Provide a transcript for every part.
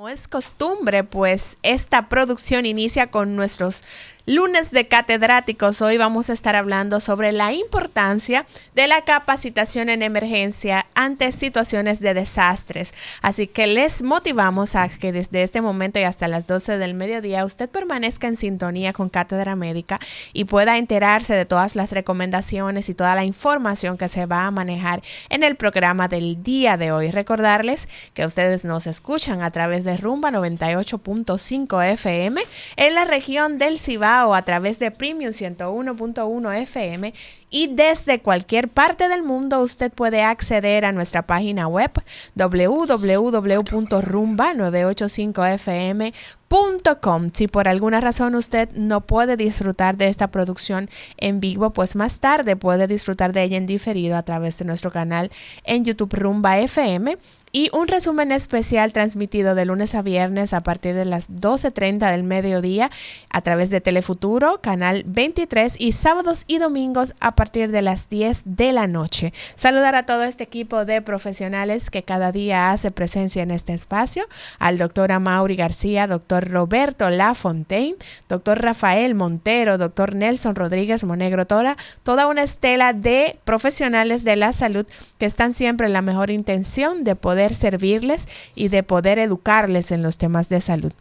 Como es costumbre, pues esta producción inicia con nuestros lunes de catedráticos. Hoy vamos a estar hablando sobre la importancia de la capacitación en emergencia ante situaciones de desastres. Así que les motivamos a que desde este momento y hasta las 12 del mediodía usted permanezca en sintonía con Cátedra Médica y pueda enterarse de todas las recomendaciones y toda la información que se va a manejar en el programa del día de hoy. Recordarles que ustedes nos escuchan a través de Rumba 98.5 FM en la región del Cibao, a través de Premium 101.1 FM, y desde cualquier parte del mundo usted puede acceder a nuestra página web www.rumba985fm.com. Si por alguna razón usted no puede disfrutar de esta producción en vivo, pues más tarde puede disfrutar de ella en diferido a través de nuestro canal en YouTube Rumba FM, y un resumen especial transmitido de lunes a viernes a partir de las 12:30 del mediodía a través de Telefuturo, canal 23, y sábados y domingos a partir de las 10 de la noche. Saludar a todo este equipo de profesionales que cada día hace presencia en este espacio: al doctor Amaury García, doctor Roberto Lafontaine, doctor Rafael Montero, doctor Nelson Rodríguez Monegro Tora, toda una estela de profesionales de la salud que están siempre en la mejor intención de poder servirles y de poder educarles en los temas de salud.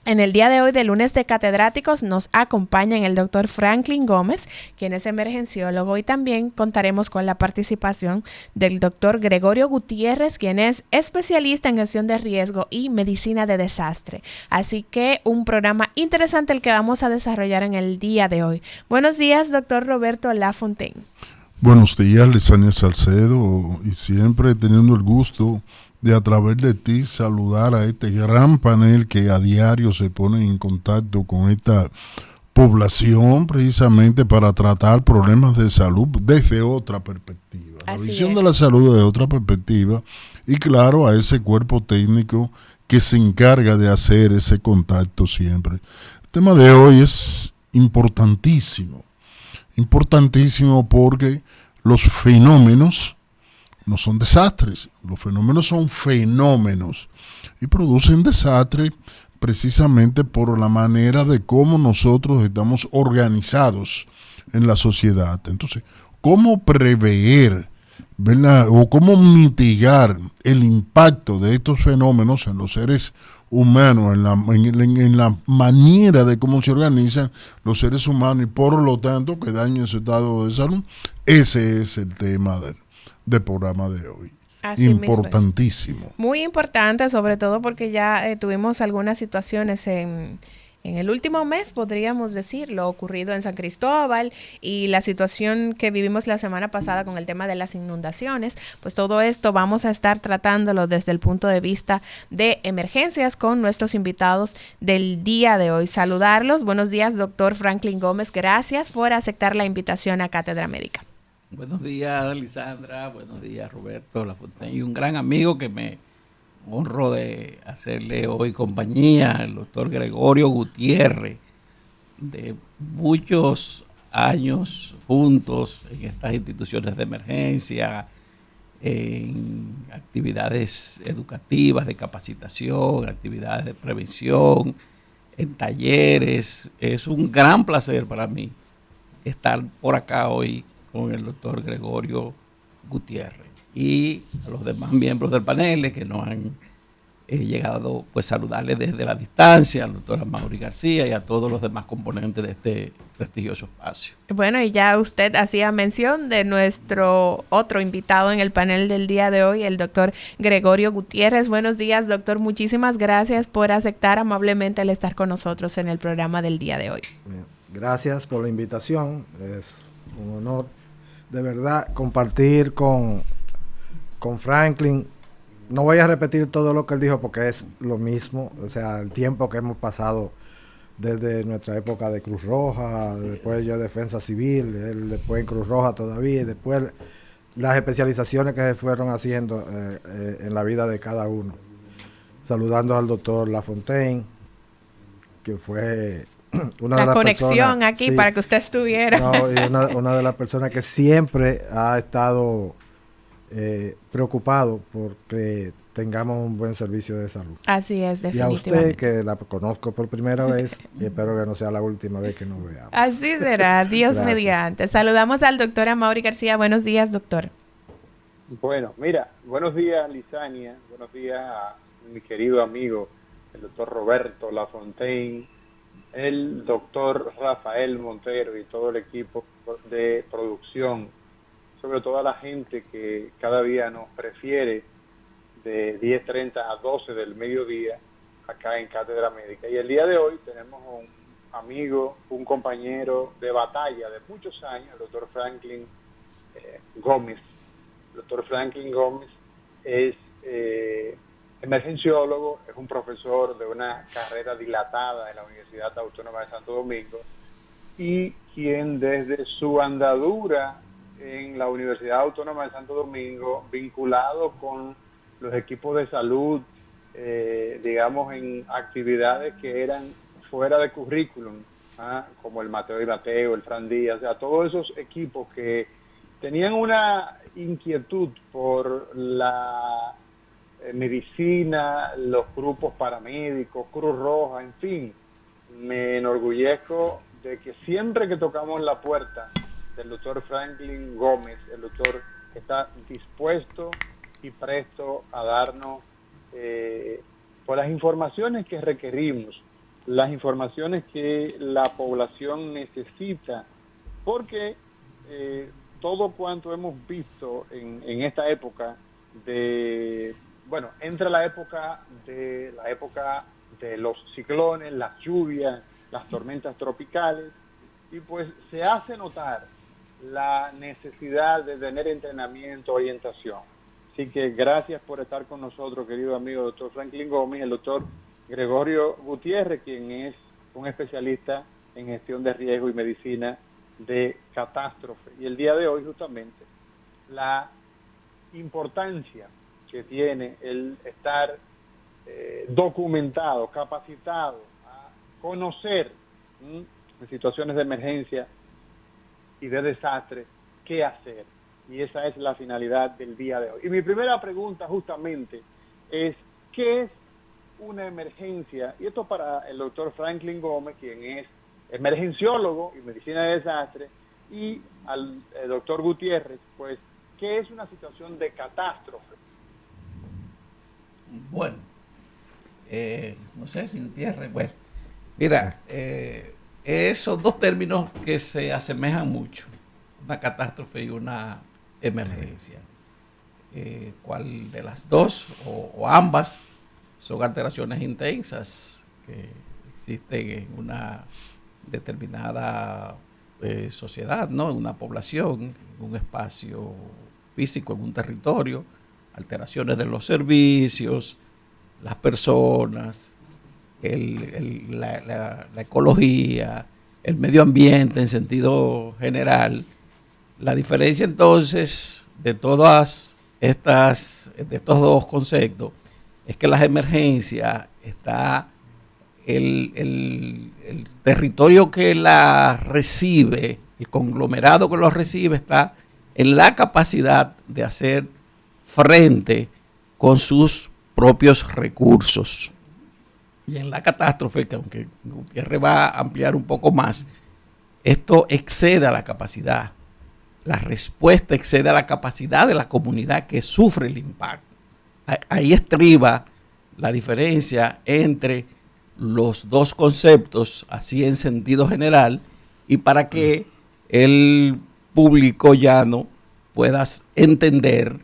En el día de hoy, de lunes de catedráticos, nos acompañan el doctor Franklin Gómez, quien es emergenciólogo, y también contaremos con la participación del doctor Gregorio Gutiérrez, quien es especialista en gestión de riesgo y medicina de desastre. Así que un programa interesante el que vamos a desarrollar en el día de hoy. Buenos días, doctor Roberto Lafontaine. Buenos días, Lisania Salcedo, y siempre teniendo el gusto de a través de ti saludar a este gran panel que a diario se pone en contacto con esta población precisamente para tratar problemas de salud desde otra perspectiva. La visión de la salud desde otra perspectiva, y claro, a ese cuerpo técnico que se encarga de hacer ese contacto siempre. El tema de hoy es importantísimo porque los fenómenos no son desastres, los fenómenos son fenómenos y producen desastres precisamente por la manera de cómo nosotros estamos organizados en la sociedad. Entonces, ¿cómo prever, ¿verdad?, o cómo mitigar el impacto de estos fenómenos en los seres humanos, en la manera de cómo se organizan los seres humanos y por lo tanto que dañen su estado de salud? Ese es el tema del programa de hoy. Así importantísimo. Mismo es. Muy importante, sobre todo porque ya tuvimos algunas situaciones en el último mes, podríamos decir, lo ocurrido en San Cristóbal y la situación que vivimos la semana pasada con el tema de las inundaciones. Pues todo esto vamos a estar tratándolo desde el punto de vista de emergencias con nuestros invitados del día de hoy. Saludarlos. Buenos días, doctor Franklin Gómez. Gracias por aceptar la invitación a Cátedra Médica. Buenos días, Lisandra. Buenos días, Roberto Lafontaine. Y un gran amigo que me honro de hacerle hoy compañía, el doctor Gregorio Gutiérrez, de muchos años juntos en estas instituciones de emergencia, en actividades educativas de capacitación, actividades de prevención, en talleres. Es un gran placer para mí estar por acá hoy con el doctor Gregorio Gutiérrez y a los demás miembros del panel que nos han llegado, pues saludarles desde la distancia, al doctor Amaury García y a todos los demás componentes de este prestigioso espacio. Bueno, y ya usted hacía mención de nuestro otro invitado en el panel del día de hoy, el doctor Gregorio Gutiérrez. Buenos días, doctor. Muchísimas gracias por aceptar amablemente el estar con nosotros en el programa del día de hoy. Gracias por la invitación. Es un honor, de verdad, compartir con Franklin. No voy a repetir todo lo que él dijo porque es lo mismo, o sea, el tiempo que hemos pasado desde nuestra época de Cruz Roja, después yo Defensa Civil, él después en Cruz Roja todavía, y después las especializaciones que se fueron haciendo en la vida de cada uno. Saludando al doctor Lafontaine, que fue una de las conexión personas, aquí, sí, para que usted estuviera. No, y una de las personas que siempre ha estado preocupado porque tengamos un buen servicio de salud. Así es, Y a definitivamente. usted, que la conozco por primera vez, y espero que no sea la última vez que nos veamos. Así será, Dios Gracias. mediante. Saludamos al doctor Amaury García. Buenos días, doctor. Bueno, mira, buenos días, Lizania, buenos días a mi querido amigo, el doctor Roberto Lafontaine, el doctor Rafael Montero y todo el equipo de producción, sobre todo a la gente que cada día nos prefiere de 10:30 a 12 del mediodía acá en Cátedra Médica. Y el día de hoy tenemos un amigo, un compañero de batalla de muchos años, el doctor Franklin Gómez. El doctor Franklin Gómez es emergenciólogo, es un profesor de una carrera dilatada en la Universidad Autónoma de Santo Domingo y quien desde su andadura en la Universidad Autónoma de Santo Domingo, vinculado con los equipos de salud, digamos, en actividades que eran fuera de currículum, como el Mateo y Mateo, el Fran Díaz, o sea, todos esos equipos que tenían una inquietud por la medicina, los grupos paramédicos, Cruz Roja, en fin. Me enorgullezco de que siempre que tocamos la puerta del doctor Franklin Gómez, el doctor está dispuesto y presto a darnos por las informaciones que requerimos, las informaciones que la población necesita, porque todo cuanto hemos visto en esta época entra la época de los ciclones, las lluvias, las tormentas tropicales, y pues se hace notar la necesidad de tener entrenamiento, orientación. Así que gracias por estar con nosotros, querido amigo doctor Franklin Gómez, el doctor Gregorio Gutiérrez, quien es un especialista en gestión de riesgo y medicina de catástrofe. Y el día de hoy justamente la importancia que tiene el estar documentado, capacitado, a conocer en situaciones de emergencia y de desastre qué hacer. Y esa es la finalidad del día de hoy. Y mi primera pregunta justamente es, ¿qué es una emergencia? Y esto para el doctor Franklin Gómez, quien es emergenciólogo y medicina de desastre, y al doctor Gutiérrez, pues, ¿qué es una situación de catástrofe? Bueno, no sé si Gutiérrez, bueno, mira, esos dos términos que se asemejan mucho, una catástrofe y una emergencia. ¿Cuál de las dos o ambas son alteraciones intensas que existen en una determinada sociedad, ¿no? En una población, en un espacio físico, en un territorio, alteraciones de los servicios, las personas, la ecología, el medio ambiente en sentido general. La diferencia entonces de todas de estos dos conceptos es que las emergencias está el territorio que la recibe, el conglomerado que lo recibe está en la capacidad de hacer frente con sus propios recursos. Y en la catástrofe, que aunque Gutiérrez va a ampliar un poco más, esto excede a la capacidad. La respuesta excede a la capacidad de la comunidad que sufre el impacto. Ahí estriba la diferencia entre los dos conceptos, así en sentido general, y para que el público llano pueda entender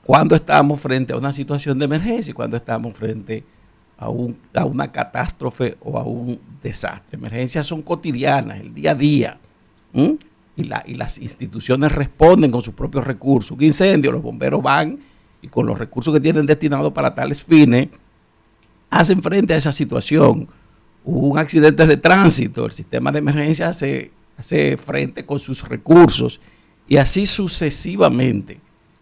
cuando estamos frente a una situación de emergencia y cuando estamos frente a una catástrofe o a un desastre. Emergencias son cotidianas, el día a día. Y las instituciones responden con sus propios recursos. Un incendio, los bomberos van y con los recursos que tienen destinados para tales fines, hacen frente a esa situación. Un accidente de tránsito, el sistema de emergencia hace frente con sus recursos y así sucesivamente.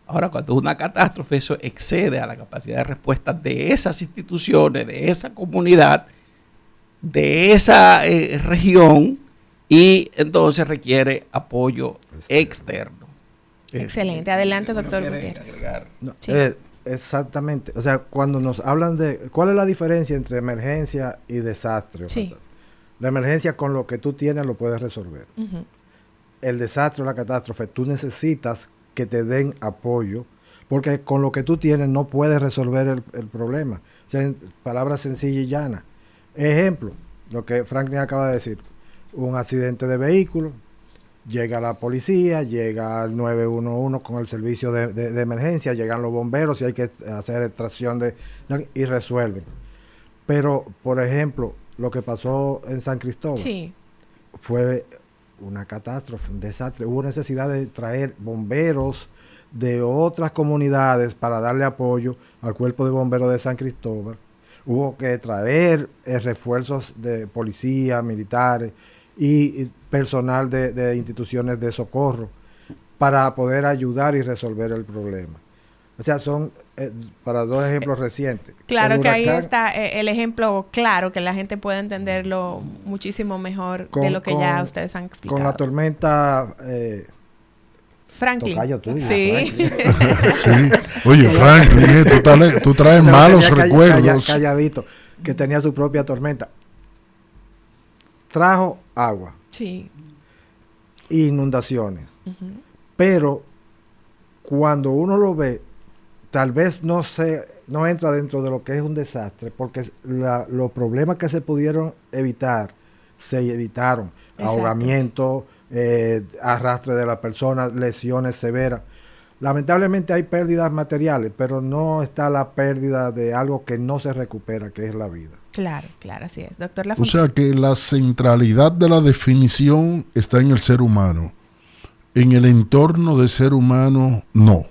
Ahora, cuando es una catástrofe, eso excede a la capacidad de respuesta de esas instituciones, de esa comunidad, de esa región, y entonces requiere apoyo externo. Excelente. Adelante, doctor Gutiérrez. No, Sí. Exactamente. O sea, cuando nos hablan de cuál es la diferencia entre emergencia y desastre. Sí. La emergencia con lo que tú tienes lo puedes resolver. Ujú. El desastre o la catástrofe, tú necesitas que te den apoyo, porque con lo que tú tienes no puedes resolver el problema. O sea, en palabras sencillas y llanas. Ejemplo, lo que Franklin acaba de decir, un accidente de vehículo, llega la policía, llega el 911 con el servicio de emergencia, llegan los bomberos y hay que hacer extracción y resuelven. Pero, por ejemplo, lo que pasó en San Cristóbal Sí. fue una catástrofe, un desastre. Hubo necesidad de traer bomberos de otras comunidades para darle apoyo al cuerpo de bomberos de San Cristóbal. Hubo que traer refuerzos de policía, militares y personal de instituciones de socorro para poder ayudar y resolver el problema. O sea, son para dos ejemplos recientes. Claro El que ahí huracán- está el ejemplo claro, que la gente puede entenderlo muchísimo mejor de Con- lo que ya ustedes han explicado. Con la tormenta Franklin. tocayo tuyo, Sí. Sí. Oye, Franklin, tú traes pero malos tenía recuerdos. calladito, que tenía su propia tormenta. Trajo agua, Sí. inundaciones, Ujú. pero cuando uno lo ve, tal vez no entra dentro de lo que es un desastre, porque los problemas que se pudieron evitar, se evitaron. Exacto. Ahogamiento, arrastre de la persona, lesiones severas. Lamentablemente hay pérdidas materiales, pero no está la pérdida de algo que no se recupera, que es la vida. Claro, claro, así es. Doctor O Lafontaine. sea que la centralidad de la definición está en el ser humano. En el entorno del ser humano, no.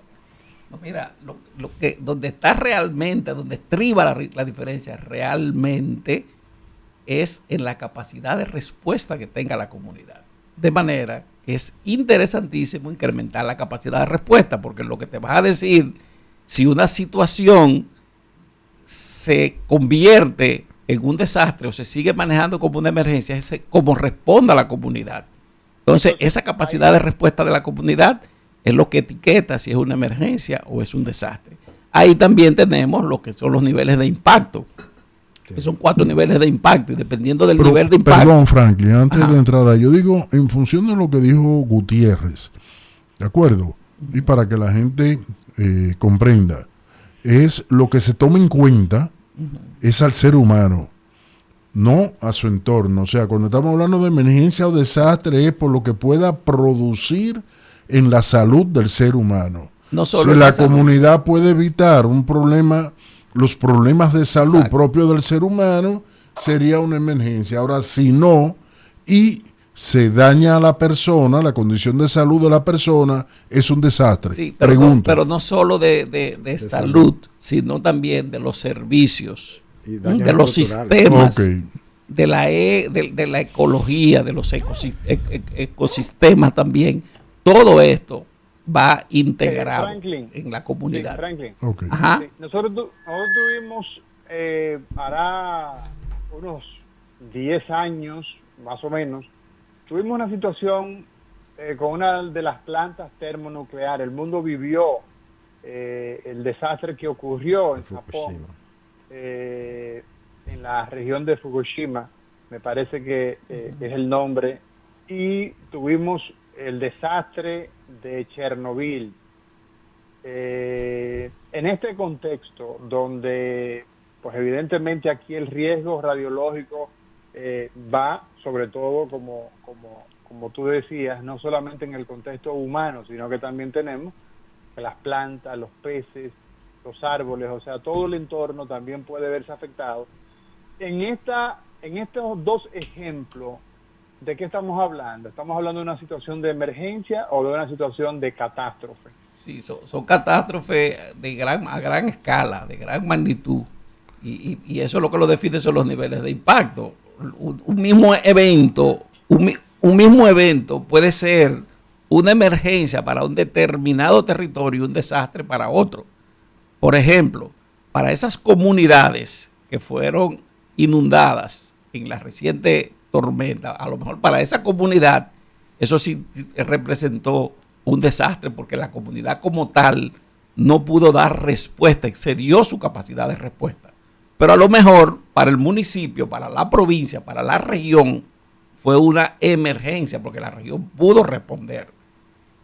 No, mira, donde está realmente, donde estriba la diferencia realmente es en la capacidad de respuesta que tenga la comunidad. De manera que es interesantísimo incrementar la capacidad de respuesta, porque lo que te vas a decir, si una situación se convierte en un desastre o se sigue manejando como una emergencia, es cómo responda la comunidad. Entonces, esa capacidad de respuesta de la comunidad es lo que etiqueta si es una emergencia o es un desastre. Ahí también tenemos lo que son los niveles de impacto, que son 4 niveles de impacto, y dependiendo del Pero, nivel de impacto. perdón, Franklin, antes Ajá. de entrar ahí, yo digo, en función de lo que dijo Gutiérrez, ¿de acuerdo? Y para que la gente comprenda, es lo que se toma en cuenta es al ser humano, no a su entorno. O sea, cuando estamos hablando de emergencia o desastre, es por lo que pueda producir en la salud del ser humano. No solo si en la la salud. comunidad puede evitar un problema, los problemas de salud Exacto. propios del ser humano, sería una emergencia. Ahora, si no, y se daña a la persona, la condición de salud de la persona, es un desastre. Sí, pero Pregunto. pero no solo de salud, sino también de los servicios, Y daños de los estructurales. sistemas, Ok. de la ecología, de los ecosistemas también. Todo esto va integrado Franklin. en la Sí, comunidad. Franklin. Ok. Ajá. Sí, nosotros tuvimos, hará unos 10 años, más o menos, tuvimos una situación con una de las plantas termonucleares. El mundo vivió el desastre que ocurrió en Japón, Fukushima. en la región de Fukushima, me parece que es el nombre, y tuvimos el desastre de Chernobyl. En este contexto, donde pues evidentemente aquí el riesgo radiológico va, sobre todo como tú decías, no solamente en el contexto humano, sino que también tenemos que las plantas, los peces, los árboles, o sea, todo el entorno también puede verse afectado. En estos dos ejemplos, ¿de qué estamos hablando? ¿Estamos hablando de una situación de emergencia o de una situación de catástrofe? Sí, son catástrofes a gran escala, de gran magnitud. Y eso es lo que lo define son los niveles de impacto. Un mismo evento, un mismo evento puede ser una emergencia para un determinado territorio y un desastre para otro. Por ejemplo, para esas comunidades que fueron inundadas en la reciente tormenta, a lo mejor para esa comunidad eso sí representó un desastre porque la comunidad como tal no pudo dar respuesta, excedió su capacidad de respuesta. Pero a lo mejor para el municipio, para la provincia, para la región, fue una emergencia porque la región pudo responder.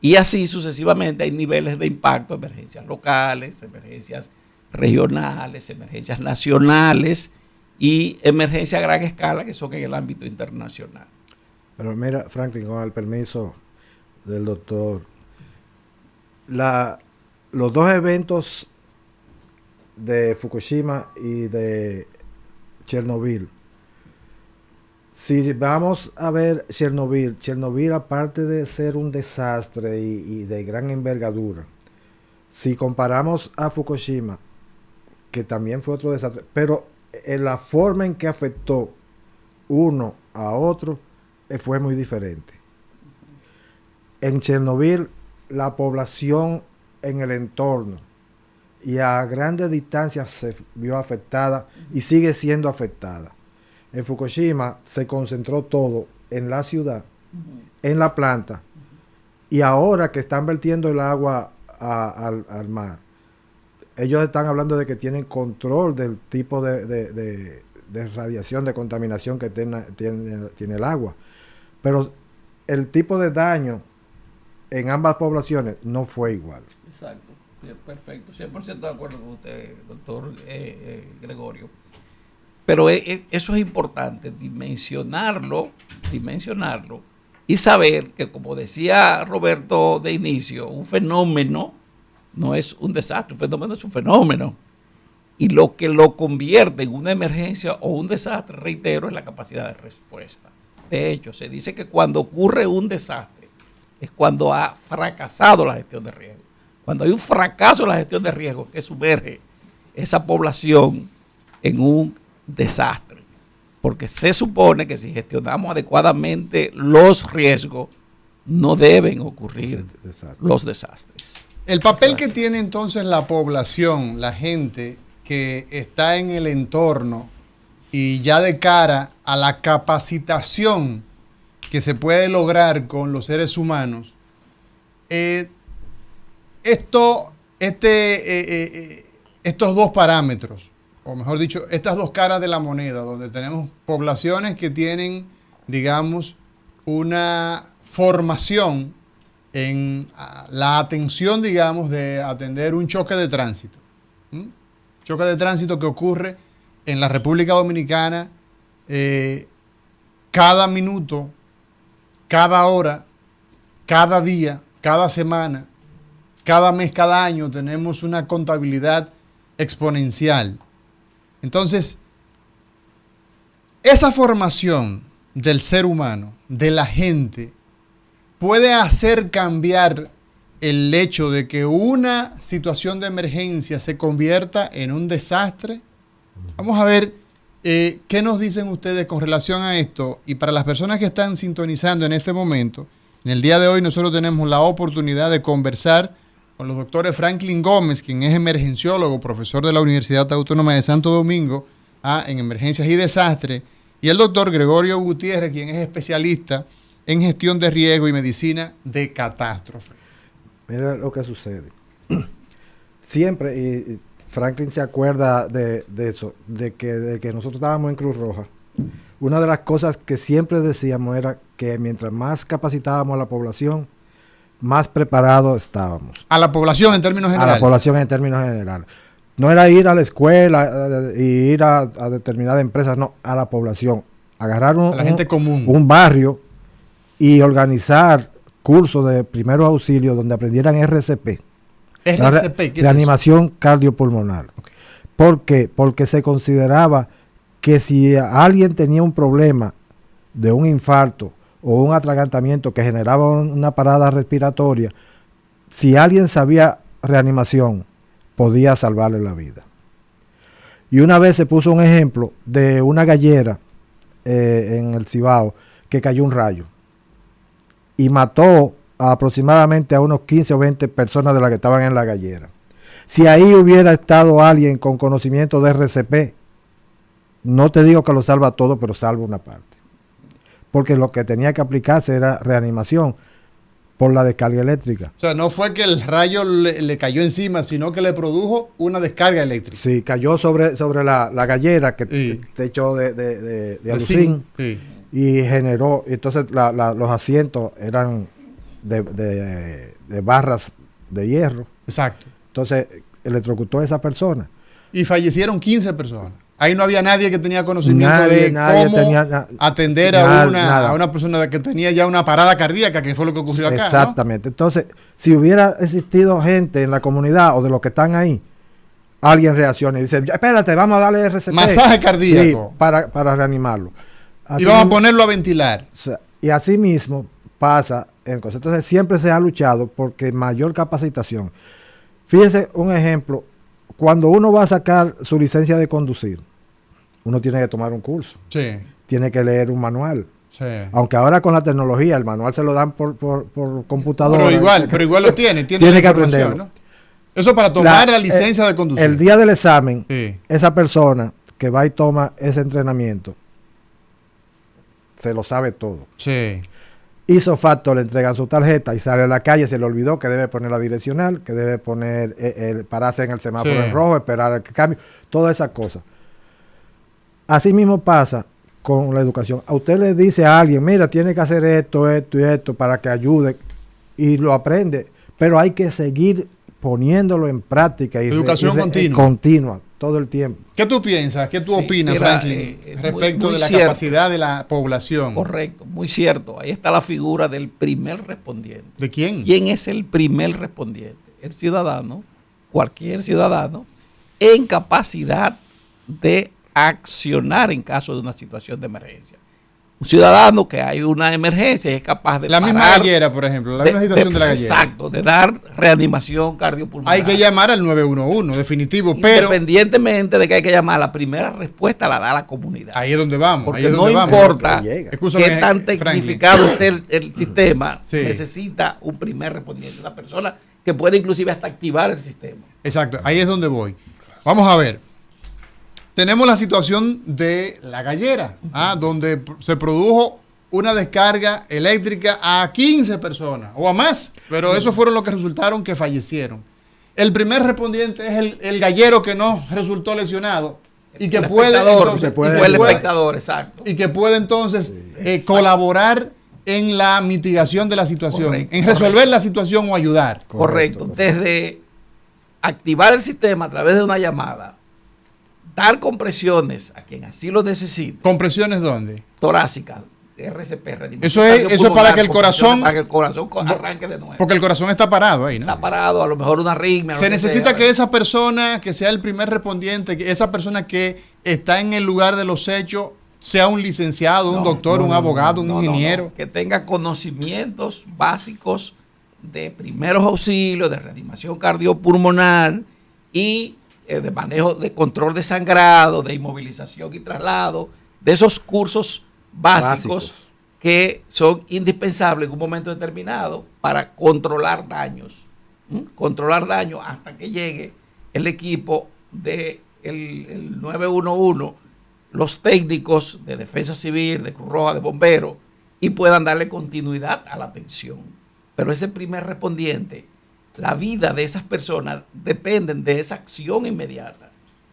Y así sucesivamente hay niveles de impacto, emergencias locales, emergencias regionales, emergencias nacionales y emergencias a gran escala que son en el ámbito internacional. Pero mira, Franklin, con el permiso del doctor, los dos eventos de Fukushima y de Chernobyl, si vamos a ver Chernobyl aparte de ser un desastre y de gran envergadura, si comparamos a Fukushima, que también fue otro desastre, pero en la forma en que afectó uno a otro fue muy diferente. En Chernobyl, la población en el entorno y a grandes distancias se vio afectada y sigue siendo afectada. En Fukushima se concentró todo en la ciudad, en la planta, y ahora que están vertiendo el agua al mar, ellos están hablando de que tienen control del tipo de radiación, de contaminación que tiene el agua. Pero el tipo de daño en ambas poblaciones no fue igual. Exacto, perfecto, 100% de acuerdo con usted, doctor Gregorio. Pero eso es importante, dimensionarlo y saber que, como decía Roberto de inicio, un fenómeno no es un desastre, un fenómeno es un fenómeno. Y lo que lo convierte en una emergencia o un desastre, reitero, es la capacidad de respuesta. De hecho, se dice que cuando ocurre un desastre es cuando ha fracasado la gestión de riesgo. Cuando hay un fracaso en la gestión de riesgo que sumerge esa población en un desastre. Porque se supone que si gestionamos adecuadamente los riesgos, no deben ocurrir los desastres. El papel que tiene entonces la población, la gente que está en el entorno y ya de cara a la capacitación que se puede lograr con los seres humanos, estos dos parámetros, o mejor dicho, estas dos caras de la moneda, donde tenemos poblaciones que tienen, digamos, una formación en la atención, digamos, de atender un choque de tránsito. Choque de tránsito que ocurre en la República Dominicana cada minuto, cada hora, cada día, cada semana, cada mes, cada año tenemos una contabilidad exponencial. Entonces, esa formación del ser humano, de la gente, puede hacer cambiar el hecho de que una situación de emergencia se convierta en un desastre. Vamos a ver qué nos dicen ustedes con relación a esto. Y para las personas que están sintonizando en este momento, en el día de hoy nosotros tenemos la oportunidad de conversar con los doctores Franklin Gómez, quien es emergenciólogo, profesor de la Universidad Autónoma de Santo Domingo en emergencias y desastres, y el doctor Gregorio Gutiérrez, quien es especialista en gestión de riesgo y medicina de catástrofe. Mira lo que sucede. Siempre, y Franklin se acuerda de eso, de que nosotros estábamos en Cruz Roja. Una de las cosas que siempre decíamos era que mientras más capacitábamos a la población, más preparados estábamos. A la población en términos generales. A la población en términos generales. No era ir a la escuela y ir a determinadas empresas, no, a la población. Agarrar a la gente común. Un barrio y organizar cursos de primeros auxilios donde aprendieran RCP. ¿RCP? ¿Qué es reanimación cardiopulmonar. Okay. ¿Por qué? Porque se consideraba que si alguien tenía un problema de un infarto o un atragantamiento que generaba una parada respiratoria, si alguien sabía reanimación, podía salvarle la vida. Y una vez se puso un ejemplo de una gallera en el Cibao que cayó un rayo y mató aproximadamente a unos 15 o 20 personas de las que estaban en la gallera. Si ahí hubiera estado alguien con conocimiento de RCP, no te digo que lo salva todo, pero salva una parte. Porque lo que tenía que aplicarse era reanimación. por la descarga eléctrica. O sea, no fue que el rayo le cayó encima, sino que le produjo una descarga eléctrica. Sí, cayó sobre la gallera que Sí. techo de De alucín zinc. Sí. y generó, entonces los asientos eran de barras de hierro. Exacto. Entonces electrocutó a esa persona. Y fallecieron 15 personas. Ahí no había nadie que tenía conocimiento Nadie cómo tenía atender nada. a una persona que tenía ya una parada cardíaca, que fue lo que ocurrió acá. Exactamente. Entonces, si hubiera existido gente en la comunidad o de los que están ahí, alguien reacciona y dice, espérate, vamos a darle RCP. Masaje cardíaco. Sí, para reanimarlo. ¿No? Y vamos a ponerlo a ventilar. Y así mismo pasa en cosas. Entonces, siempre se ha luchado porque mayor capacitación. Fíjense un ejemplo. Cuando uno va a sacar su licencia de conducir, uno tiene que tomar un curso. Sí, Tiene que leer un manual. sí. Aunque ahora con la tecnología, el manual se lo dan por computadora. Pero igual lo tiene. Tiene la que información, aprenderlo. ¿no? Eso para tomar la licencia de conducir. El día del examen, Sí. esa persona que va y toma ese entrenamiento, se lo sabe todo. Sí. Hizo facto, le entregan su tarjeta y sale a la calle, se le olvidó que debe poner la direccional, que debe poner pararse en el semáforo Sí. en rojo, esperar el cambio, todas esas cosas. Así mismo pasa con la educación. A usted le dice a alguien, mira, tiene que hacer esto, esto y esto para que ayude, y lo aprende, pero hay que seguir poniéndolo en práctica. Educación continua. Continua, todo el tiempo. ¿Qué tú piensas? ¿Qué tú Sí, opinas, mira, Franklin, muy- respecto muy de la cierto. capacidad de la población? Correcto, muy cierto. Ahí está la figura del primer respondiente. ¿De quién? ¿Quién es el primer respondiente? El ciudadano, cualquier ciudadano, en capacidad de accionar en caso de una situación de emergencia. Un ciudadano que hay una emergencia y es capaz de La misma parar, gallera, por ejemplo, la misma situación de la gallera. Exacto, de dar reanimación cardiopulmonar. Hay que llamar al 911, definitivo, pero Independientemente de que hay que llamar, la primera respuesta la da la comunidad. ahí es donde vamos. Porque ahí es no donde vamos. importa Que llega. Escúchame, qué tan Franklin. tecnificado esté el sistema, Sí. necesita un primer respondiente, una persona que puede inclusive hasta activar el sistema. Exacto, ahí es donde voy. Vamos a ver. Tenemos la situación de la gallera, donde se produjo una descarga eléctrica a 15 personas o a más, pero esos fueron los que resultaron que fallecieron. El primer respondiente es el gallero que no resultó lesionado y que El puede espectador, entonces, fue el espectador, exacto. y que puede entonces colaborar en la mitigación de la situación, Correcto, en resolver correcto. la situación o ayudar. Correcto. Desde activar el sistema a través de una llamada, dar compresiones a quien así lo necesite, ¿Compresiones dónde? torácica, RCP, reanimación Eso es cardiopulmonar, para que el corazón- para que el corazón arranque de nuevo. Porque el corazón está parado ahí, ¿no? Está parado, a lo mejor una arritmia. Se lo necesita sea. que esa persona, que sea el primer respondiente, que esa persona que está en el lugar de los hechos, sea un licenciado, un doctor, un abogado, un ingeniero. que tenga conocimientos básicos de primeros auxilios, de reanimación cardiopulmonar y de manejo de control de sangrado, de inmovilización y traslado, de esos cursos básicos que son indispensables en un momento determinado para controlar daños. Controlar daños hasta que llegue el equipo de el 911, los técnicos de defensa civil, de Cruz Roja, de bomberos, y puedan darle continuidad a la atención. Pero ese primer respondiente, la vida de esas personas dependen de esa acción inmediata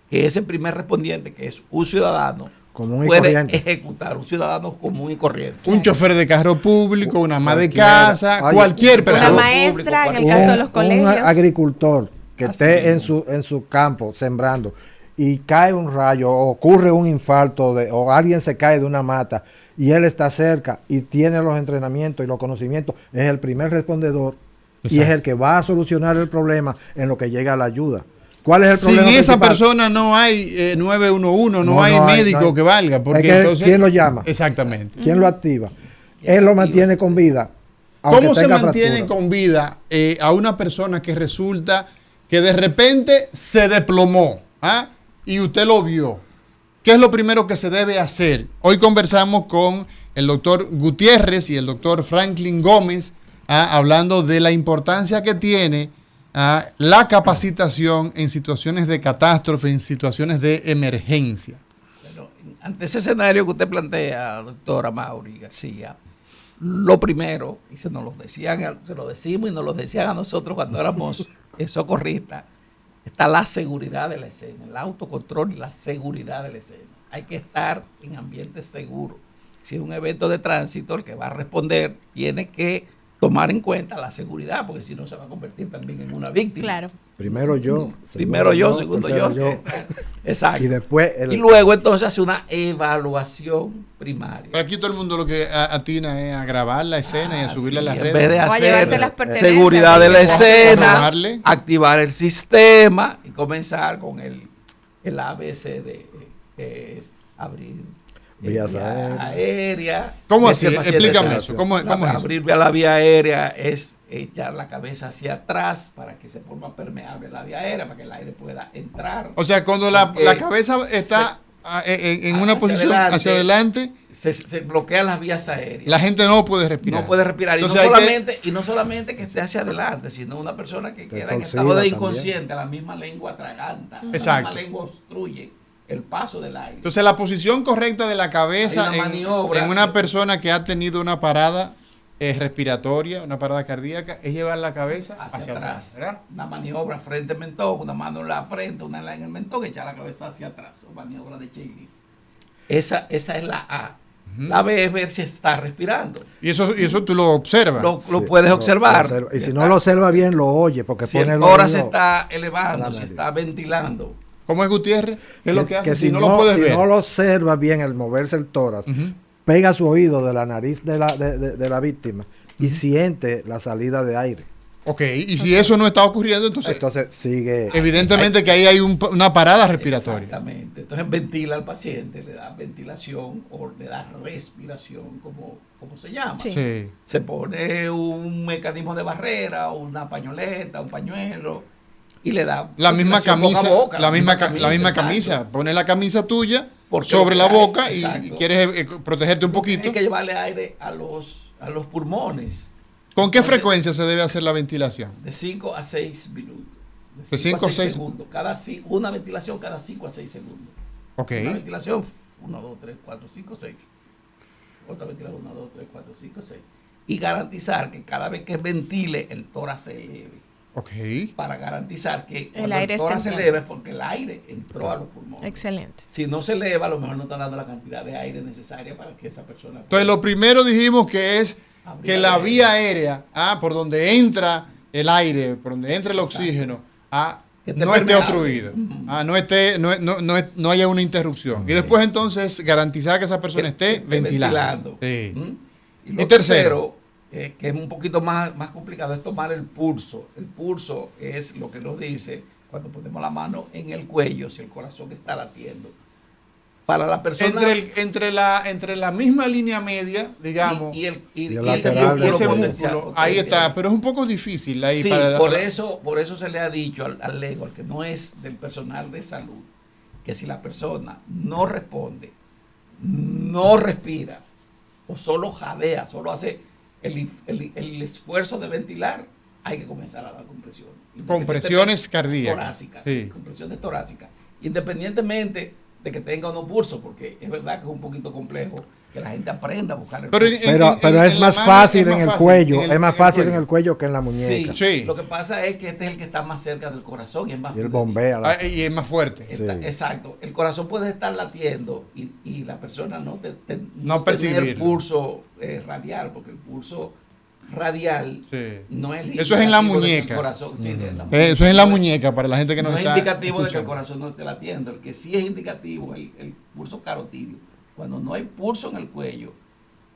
que ese primer respondiente, que es un ciudadano, Común y puede corriente. ejecutar, un ciudadano común y corriente. Un chofer de carro público, una ama de Cualquiera. casa, Oye, cualquier Una persona. maestra, en el Un- caso de los Un colegios. agricultor que Así esté mismo. en su campo sembrando y cae un rayo, o ocurre un infarto o alguien se cae de una mata y él está cerca y tiene los entrenamientos y los conocimientos, es el primer respondedor y es Exacto. el que va a solucionar el problema en lo que llega la ayuda. ¿Cuál es el Sin problema esa principal? persona no hay 911, no, No, hay no hay- médico no hay. que valga. Porque Es que, entonces, ¿quién lo llama? Exactamente. ¿Quién lo activa? Él lo mantiene con vida. aunque ¿Cómo se tenga mantiene fractura. con vida a una persona que resulta que de repente se desplomó? Y usted lo vio. ¿Qué es lo primero que se debe hacer? Hoy conversamos con el doctor Gutiérrez y el doctor Franklin Gómez, hablando de la importancia que tiene la capacitación en situaciones de catástrofe, en situaciones de emergencia. Bueno, ante ese escenario que usted plantea, doctora Mauri García, lo primero, y se lo decimos y nos lo decían a nosotros cuando éramos socorristas, está la seguridad de la escena, el autocontrol y la seguridad de la escena. Hay que estar en ambientes seguros. Si es un evento de tránsito, el que va a responder tiene que tomar en cuenta la seguridad, porque si no se va a convertir también en una víctima. Claro. Primero yo, segundo yo. Exacto. Y después y luego entonces hace una evaluación primaria. Pero aquí todo el mundo lo que atina es a grabar la escena y a subirla a las En redes. vez de O a llevarse las hacer pertenencias. seguridad de la escena, Bajarle. activar el sistema y comenzar con el ABCD, que es abrir Vías vía aéreas. aérea. ¿Cómo Ese así? paciente Explícame está- eso. ¿Cómo es eso? Abrir vía la vía aérea es echar la cabeza hacia atrás para que se forma permeable la vía aérea, para que el aire pueda entrar. O sea, cuando la cabeza está en una hacia posición hacia adelante, se bloquean las vías aéreas. la gente no puede respirar. No puede respirar. Entonces hay Y no solamente que esté hacia adelante, sino una persona que queda en torcida estado de también. inconsciente, la misma lengua atraganta, la Exacto. misma lengua obstruye el paso del aire. Entonces, la posición correcta de la cabeza Hay una maniobra. en una persona que ha tenido una parada respiratoria, una parada cardíaca, es llevar la cabeza hacia atrás. ¿verdad? Una maniobra frente-mentón, una mano en la frente, una en el mentón, echar la cabeza hacia atrás. O maniobra de chairlift. Esa es la A. La B es ver si está respirando. Y eso tú lo observas. Lo Sí, puedes lo observar. observa. Y si no lo observa bien, lo oye, porque Si pone el el tórax se oído está a la elevando, si nariz. está ventilando. ¿Cómo es Gutiérrez? ¿Qué es lo que hace? que si no lo puedes si ver. no lo observa bien el moverse el tórax, pega su oído de la nariz de la víctima y siente la salida de aire. Ok, y si eso no está ocurriendo, entonces Entonces sigue. evidentemente que ahí hay una parada respiratoria. Exactamente. Entonces ventila al paciente, le da ventilación o le da respiración, como se llama. Sí. Sí. Se pone un mecanismo de barrera, una pañoleta, un pañuelo, y le da La misma ventilación boca camisa, a boca, la misma exacto. camisa. Pones la camisa tuya Porque sobre lo la que hay- boca y exacto. quieres protegerte un poquito. Hay que llevarle aire a los pulmones ¿Con qué Entonces, frecuencia se debe hacer la ventilación? de 5 a 6 minutos. De 5 a 6 segundos. Una ventilación cada 5 a 6 segundos. Ok. Una ventilación, 1, 2, 3, 4, 5, 6. Otra ventilación, 1, 2, 3, 4, 5, 6. Y garantizar que cada vez que ventile, el tórax se eleve. Ok. Para garantizar que cuando aire el tórax está se entrando. eleve es porque el aire entró a los pulmones. Excelente. Si no se eleva, a lo mejor no está dando la cantidad de aire necesaria para que esa persona Entonces, lo primero dijimos que es Abrir que la la vía. vía aérea, por donde entra el aire, por donde entra el oxígeno, Que esté no esté permeable. obstruida, no haya una interrupción. Y después entonces garantizar que esa persona esté ventilando. Sí. Y lo Y tercero, que es un poquito más complicado, es tomar el pulso. El pulso es lo que nos dice cuando ponemos la mano en el cuello, si el corazón está latiendo. Para la persona... entre la misma línea media, digamos, y el lateral y del ese potencial, músculo, ahí está, pero es un poco difícil ahí Sí, para por eso se le ha dicho al lego, al que no es del personal de salud, que si la persona no responde, no respira, o solo jadea, solo hace el esfuerzo de ventilar, hay que comenzar a dar compresiones. compresiones cardíacas. Torácicas, Sí. compresiones torácicas. Independientemente de que tenga o no pulso, porque es verdad que es un poquito complejo que la gente aprenda a buscar el Pero pulso. Pero es en la más mano fácil es más en el fácil, cuello, en es más fácil en cuello. el cuello que en la Sí, muñeca. Sí. Lo que pasa es que este es el que está más cerca del corazón y es más Y el fluido. bombea. Y es más fuerte. Sí. Exacto. El corazón puede estar latiendo y la persona no No tener percibirlo. pulso radial, porque el pulso radial Sí. no es Eso es en la indicativo de que el muñeca. corazón- sí, de la Eso es en la No muñeca para la gente que No nos es está indicativo de que el escuchando. corazón no esté latiendo. El que sí es indicativo es el pulso carotidio. Cuando no hay pulso en el cuello,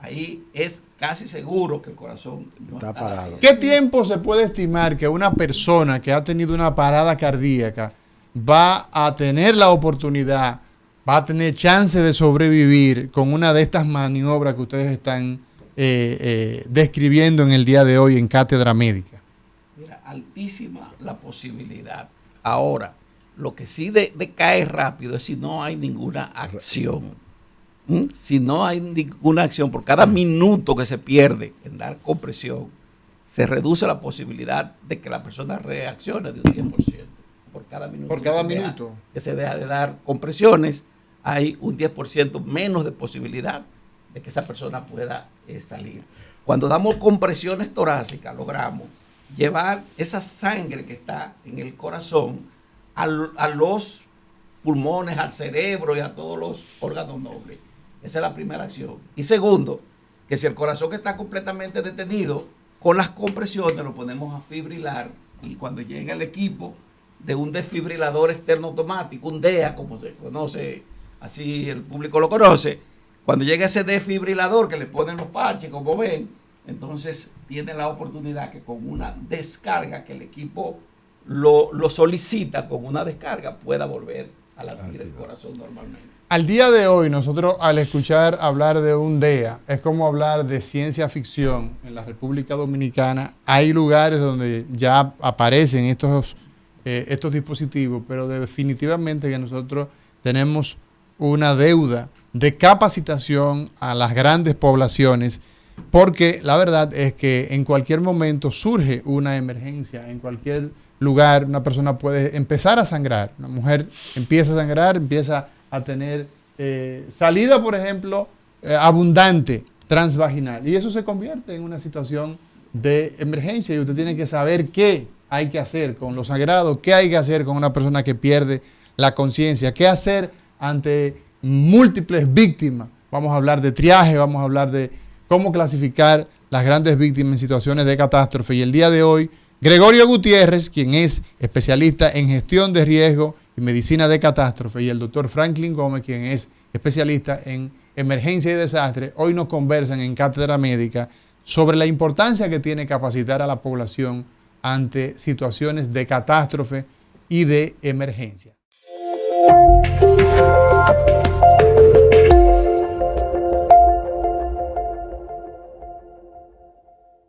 ahí es casi seguro que el corazón no Está está parado. latiendo. ¿Qué tiempo se puede estimar que una persona que ha tenido una parada cardíaca va a tener la oportunidad, va a tener chance de sobrevivir con una de estas maniobras que ustedes están describiendo en el día de hoy en Cátedra Médica? Mira, altísima la posibilidad. Ahora, lo que sí decae rápido es si no hay ninguna acción. Si no hay ninguna acción, por cada minuto que se pierde en dar compresión, se reduce la posibilidad de que la persona reaccione de un 10%. Por cada minuto, Por cada que se deja- minuto. que se deja de dar compresiones, hay un 10% menos de posibilidad de que esa persona pueda salir. Cuando damos compresiones torácicas, logramos llevar esa sangre que está en el corazón a los pulmones, al cerebro y a todos los órganos nobles. Esa es la primera acción. Y segundo, que si el corazón está completamente detenido, con las compresiones lo ponemos a fibrilar, y cuando llega el equipo de un desfibrilador externo automático, un DEA, como se conoce, así el público lo conoce, cuando llega ese desfibrilador que le ponen los parches, como ven, entonces tiene la oportunidad que con una descarga que el equipo lo solicita, con una descarga pueda volver a latir el corazón normalmente. Al día de hoy, nosotros al escuchar hablar de un DEA, es como hablar de ciencia ficción. En la República Dominicana hay lugares donde ya aparecen estos dispositivos, pero definitivamente que nosotros tenemos una deuda de capacitación a las grandes poblaciones, porque la verdad es que en cualquier momento surge una emergencia, en cualquier lugar una persona puede empezar a sangrar, una mujer empieza a sangrar, empieza a tener salida, por ejemplo, abundante transvaginal, y eso se convierte en una situación de emergencia, y usted tiene que saber qué hay que hacer con los sangrados, qué hay que hacer con una persona que pierde la conciencia, qué hacer ante múltiples víctimas. Vamos a hablar de triaje, vamos a hablar de cómo clasificar las grandes víctimas en situaciones de catástrofe, y el día de hoy Gregorio Gutiérrez, quien es especialista en gestión de riesgo y medicina de catástrofe, y el doctor Franklin Gómez, quien es especialista en emergencia y desastre, hoy nos conversan en Cátedra Médica sobre la importancia que tiene capacitar a la población ante situaciones de catástrofe y de emergencia.